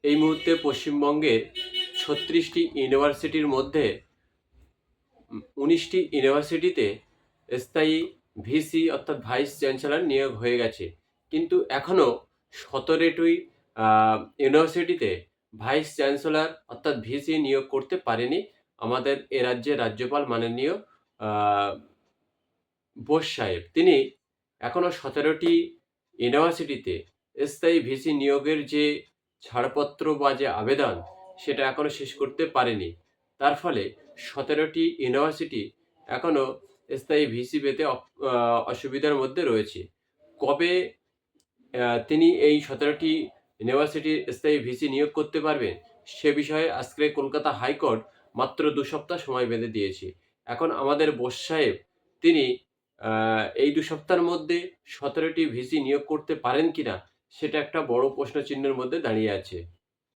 এই মুহূর্তে পশ্চিমবঙ্গের ৩৬টি ইউনিভার্সিটির মধ্যে ১৯টি ইউনিভার্সিটিতে স্থায়ী ভিসি অর্থাৎ ভাইস চ্যান্সেলর নিয়োগ হয়ে গেছে, কিন্তু এখনও ১৭টি ইউনিভার্সিটিতে ভাইস চ্যান্সেলর অর্থাৎ ভিসি নিয়োগ করতে পারেনি আমাদের এ রাজ্যের রাজ্যপাল মাননীয় বোস সাহেব। তিনি এখনও ১৭টি ইউনিভার্সিটিতে স্থায়ী ভিসি নিয়োগের যে ছাড়পত্র বা যে আবেদন, সেটা এখনও শেষ করতে পারেনি। তার ফলে ১৭টি ইউনিভার্সিটি এখনও স্থায়ী ভিসি পেতে অসুবিধার মধ্যে রয়েছে। কবে তিনি এই ১৭টি ইউনিভার্সিটির স্থায়ী ভিসি নিয়োগ করতে পারবেন, সে বিষয়ে আজকে কলকাতা হাইকোর্ট মাত্র ২ সপ্তাহ সময় বেঁধে দিয়েছে। এখন আমাদের বোস সাহেব তিনি এই ২ সপ্তাহের মধ্যে ১৭টি ভিসি নিয়োগ করতে পারেন কিনা, সেটা একটা বড় প্রশ্নচিহ্নের মধ্যে দাঁড়িয়ে আছে।